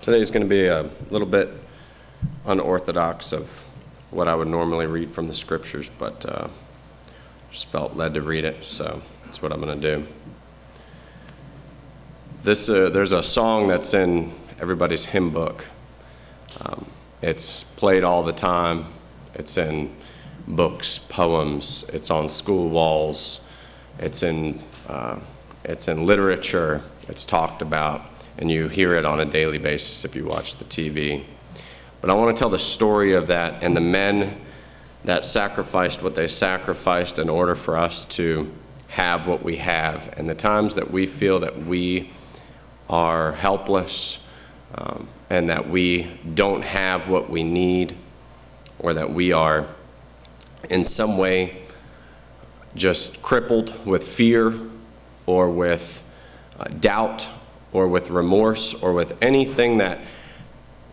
Today is going to be a little bit unorthodox of what I would normally read from the scriptures, but just felt led to read it, so that's what I'm going to do. There's a song that's in everybody's hymn book. It's played all the time. It's in books, poems. It's on school walls. It's in literature. It's talked about, and you hear it on a daily basis if you watch the TV. But I want to tell the story of that and the men that sacrificed what they sacrificed in order for us to have what we have, and the times that we feel that we are helpless, and that we don't have what we need, or that we are in some way just crippled with fear or with doubt or with remorse or with anything that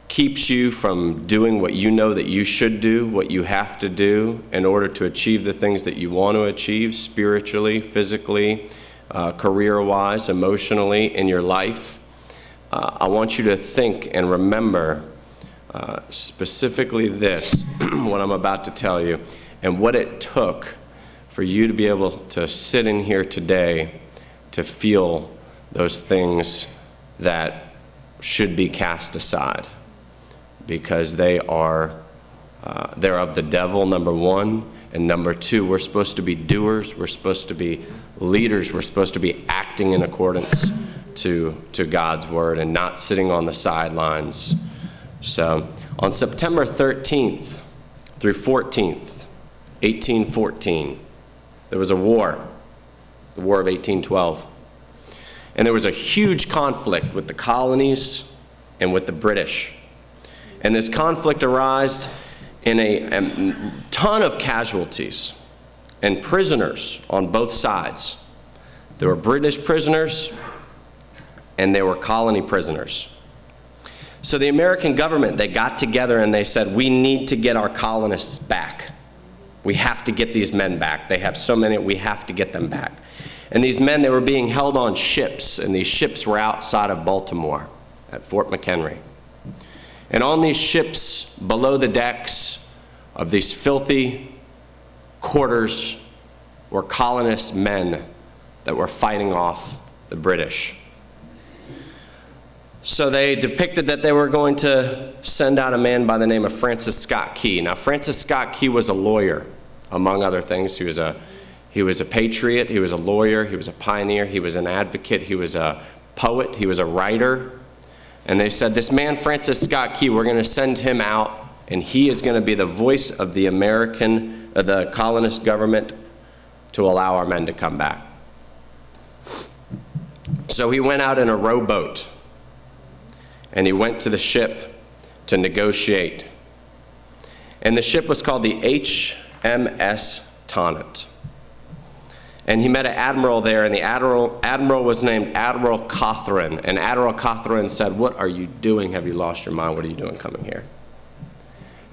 keeps you from doing what you know that you should do, what you have to do in order to achieve the things that you want to achieve spiritually, physically, career-wise, emotionally in your life. I want you to think and remember specifically this, what I'm about to tell you, and what it took for you to be able to sit in here today to feel those things that should be cast aside, because they're of the devil, number one, and number two, we're supposed to be doers, we're supposed to be leaders, we're supposed to be acting in accordance to God's word and not sitting on the sidelines. So on September 13th through 14th, 1814, there was a war, the War of 1812. And there was a huge conflict with the colonies and with the British. And this conflict arose in a ton of casualties and prisoners on both sides. There were British prisoners and there were colony prisoners. So the American government, they got together and they said, we need to get our colonists back. We have to get these men back. They have so many, we have to get them back. And these men, they were being held on ships, and these ships were outside of Baltimore at Fort McHenry. And on these ships, below the decks of these filthy quarters, were colonist men that were fighting off the British. So they depicted that they were going to send out a man by the name of Francis Scott Key. Now, Francis Scott Key was a lawyer, among other things. He was a patriot, he was a lawyer, he was a pioneer, he was an advocate, he was a poet, he was a writer. And they said, this man, Francis Scott Key, we're going to send him out, and he is going to be the voice of the the colonist government to allow our men to come back. So he went out in a rowboat, and he went to the ship to negotiate. And the ship was called the HMS Tonnant. And he met an admiral there, and the admiral was named Admiral Cawthron. And Admiral Cawthron said, what are you doing? Have you lost your mind? What are you doing coming here?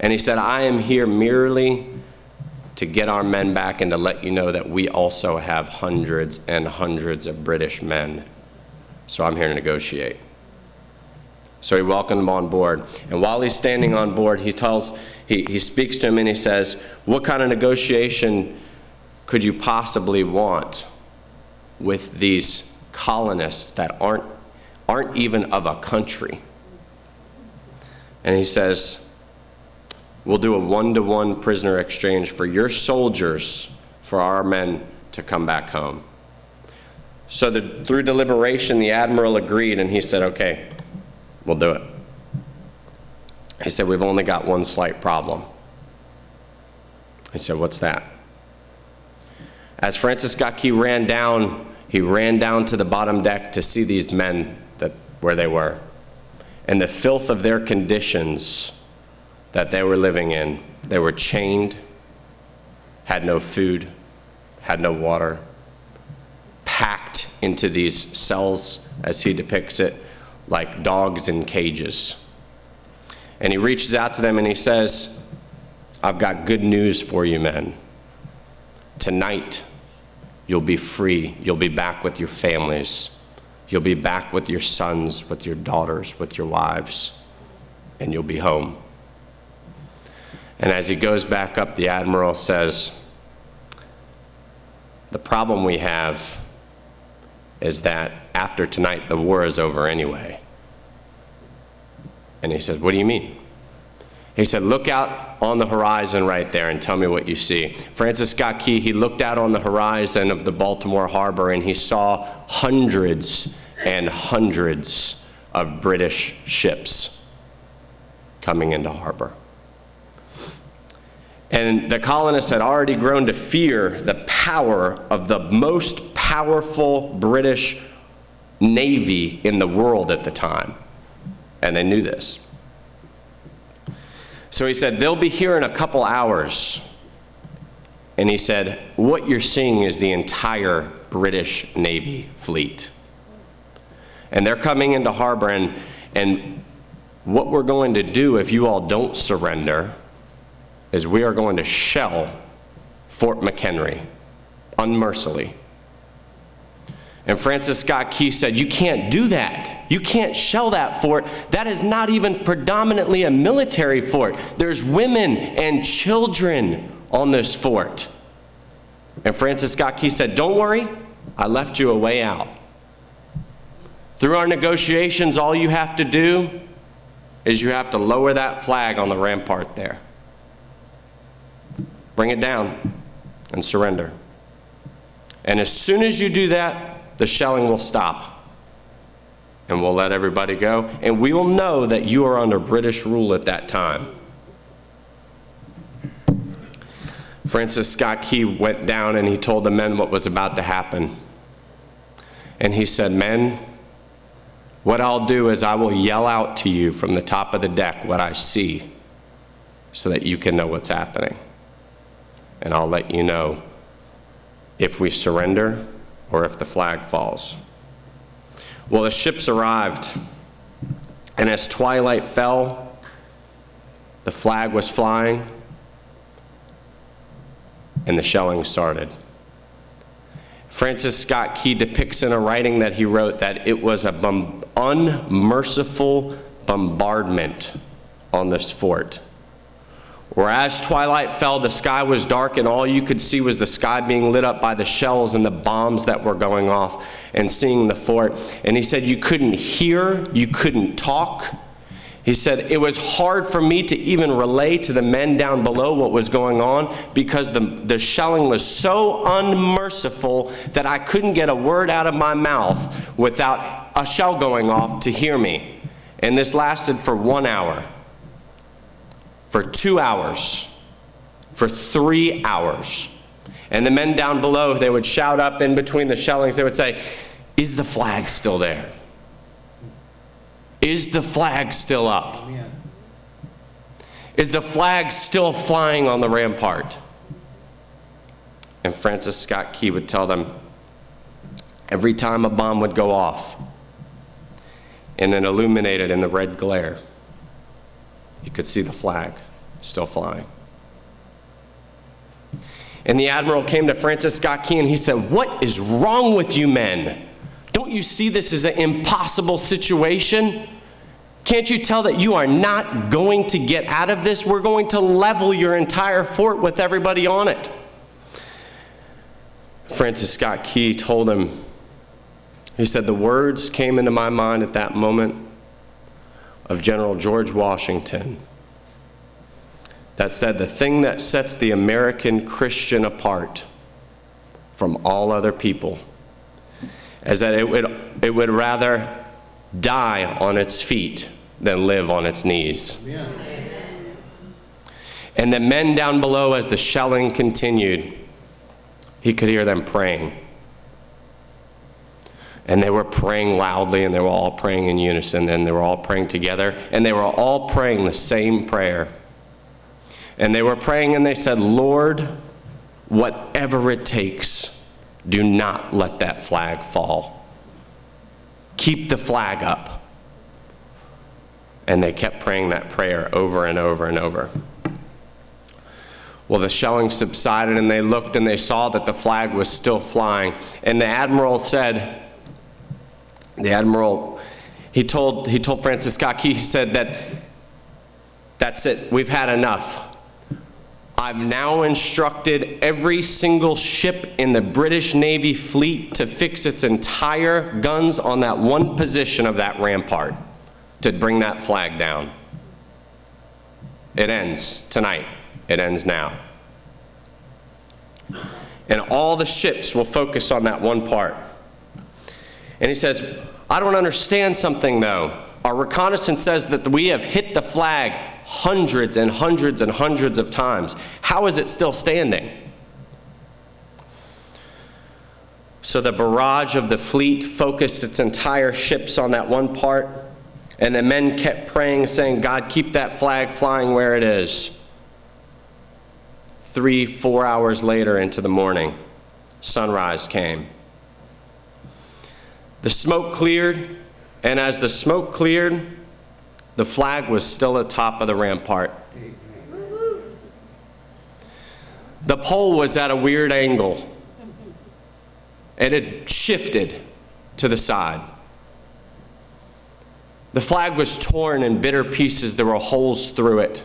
And he said, I am here merely to get our men back and to let you know that we also have hundreds and hundreds of British men. So I'm here to negotiate. So he welcomed him on board. And while he's standing on board, he speaks to him and he says, what kind of negotiation could you possibly want with these colonists that aren't even of a country? And he says, we'll do a 1-to-1 prisoner exchange for your soldiers for our men to come back home. So through deliberation, the admiral agreed, and he said, okay, we'll do it. He said, we've only got one slight problem. He said, what's that? As Francis Scott Key ran down, he ran down to the bottom deck to see these men where they were. And the filth of their conditions that they were living in. They were chained, had no food, had no water, packed into these cells, as he depicts it, like dogs in cages. And he reaches out to them and he says, I've got good news for you men. Tonight, you'll be free. You'll be back with your families. You'll be back with your sons, with your daughters, with your wives, and you'll be home. And as he goes back up, the admiral says, the problem we have is that after tonight, the war is over anyway. And he says, what do you mean? He said, look out on the horizon right there and tell me what you see. Francis Scott Key, he looked out on the horizon of the Baltimore harbor and he saw hundreds and hundreds of British ships coming into harbor. And the colonists had already grown to fear the power of the most powerful British navy in the world at the time. And they knew this. So he said, they'll be here in a couple hours. And he said, what you're seeing is the entire British Navy fleet. And they're coming into harbor, and what we're going to do if you all don't surrender is we are going to shell Fort McHenry unmercifully. And Francis Scott Key said, you can't do that. You can't shell that fort. That is not even predominantly a military fort. There's women and children on this fort. And Francis Scott Key said, don't worry, I left you a way out. Through our negotiations, all you have to do is you have to lower that flag on the rampart there. Bring it down and surrender. And as soon as you do that, the shelling will stop. And we'll let everybody go. And we will know that you are under British rule at that time. Francis Scott Key went down and he told the men what was about to happen. And he said, men, what I'll do is I will yell out to you from the top of the deck what I see so that you can know what's happening. And I'll let you know if we surrender or if the flag falls. Well, the ships arrived, and as twilight fell, the flag was flying, and the shelling started. Francis Scott Key depicts in a writing that he wrote that it was an unmerciful bombardment on this fort. Whereas twilight fell, the sky was dark, and all you could see was the sky being lit up by the shells and the bombs that were going off and seeing the fort. And he said you couldn't hear, you couldn't talk. He said it was hard for me to even relay to the men down below what was going on because the shelling was so unmerciful that I couldn't get a word out of my mouth without a shell going off to hear me. And this lasted for 1 hour. For 2 hours, for 3 hours. And the men down below, they would shout up in between the shellings, they would say, is the flag still there? Is the flag still up? Amen. Is the flag still flying on the rampart? And Francis Scott Key would tell them, every time a bomb would go off, and then illuminated in the red glare, you could see the flag still flying. And the admiral came to Francis Scott Key and he said, what is wrong with you men? Don't you see this is an impossible situation? Can't you tell that you are not going to get out of this? We're going to level your entire fort with everybody on it. Francis Scott Key told him, he said, the words came into my mind at that moment of General George Washington that said the thing that sets the American Christian apart from all other people is that it would rather die on its feet than live on its knees. Amen. And the men down below, as the shelling continued, he could hear them praying. And they were praying loudly, and they were all praying in unison, and they were all praying together, and they were all praying the same prayer. And they were praying, and they said, Lord, whatever it takes, do not let that flag fall. Keep the flag up. And they kept praying that prayer over and over and over. Well, the shelling subsided, and they looked, and they saw that the flag was still flying. And the admiral said, The admiral, he told Francis Scott Key, he said that, "That's it, we've had enough. I've now instructed every single ship in the British Navy fleet to fix its entire guns on that one position of that rampart to bring that flag down. It ends tonight. It ends now. And all the ships will focus on that one part." And he says, "I don't understand something though. Our reconnaissance says that we have hit the flag hundreds and hundreds and hundreds of times. How is it still standing?" So the barrage of the fleet focused its entire ships on that one part, and the men kept praying, saying, "God, keep that flag flying where it is." 3-4 hours later into the morning, sunrise came. The smoke cleared, and as the smoke cleared, the flag was still at the top of the rampart. The pole was at a weird angle. It had shifted to the side. The flag was torn in bitter pieces. There were holes through it.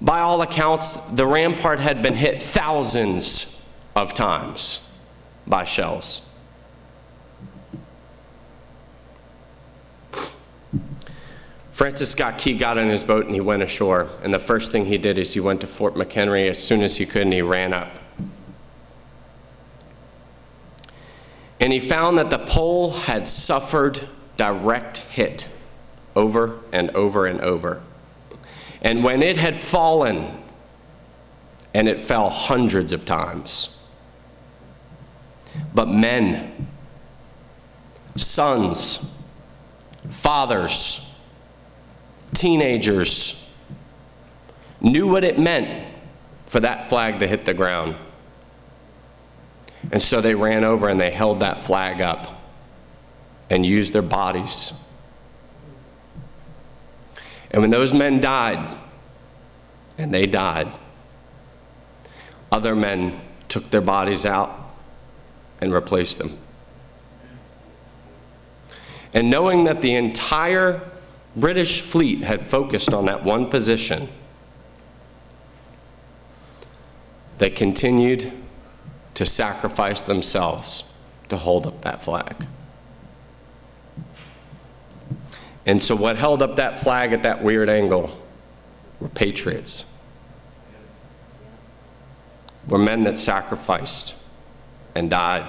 By all accounts, the rampart had been hit thousands of times by shells. Francis Scott Key got in his boat and he went ashore. And the first thing he did is he went to Fort McHenry as soon as he could, and he ran up. And he found that the pole had suffered direct hit over and over and over. And when it had fallen, and it fell hundreds of times, but men, sons, fathers, teenagers knew what it meant for that flag to hit the ground. And so they ran over and they held that flag up and used their bodies. And when those men died, and they died, other men took their bodies out and replaced them. And knowing that the entire British fleet had focused on that one position, they continued to sacrifice themselves to hold up that flag. And so what held up that flag at that weird angle were patriots, were men that sacrificed and died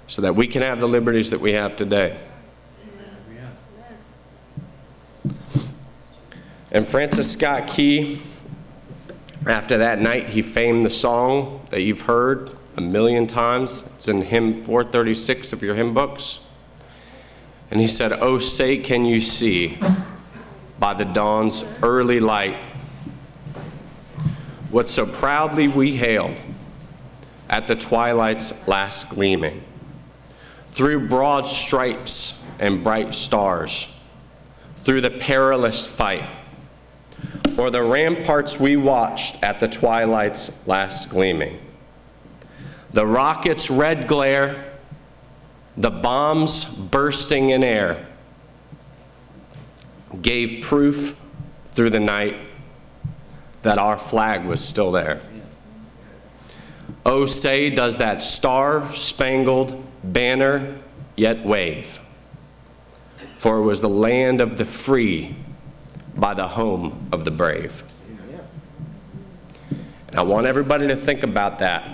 so that we can have the liberties that we have today. And Francis Scott Key, after that night, he famed the song that you've heard a million times. It's in hymn 436 of your hymn books. And he said, "Oh, say can you see by the dawn's early light what so proudly we hailed at the twilight's last gleaming, through broad stripes and bright stars, through the perilous fight, or the ramparts we watched at the twilight's last gleaming. The rocket's red glare, the bombs bursting in air, gave proof through the night that our flag was still there. Oh, say does that star-spangled banner yet wave, for it was the land of the free by the home of the brave." And I want everybody to think about that.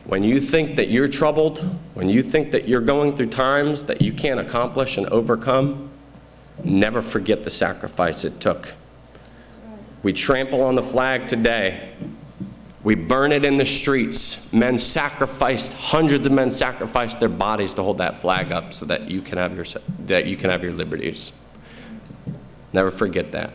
When you think that you're troubled, when you think that you're going through times that you can't accomplish and overcome, never forget the sacrifice it took. We trample on the flag today. We burn it in the streets. Men sacrificed, hundreds of men sacrificed their bodies to hold that flag up so that you can have your liberties. Never forget that.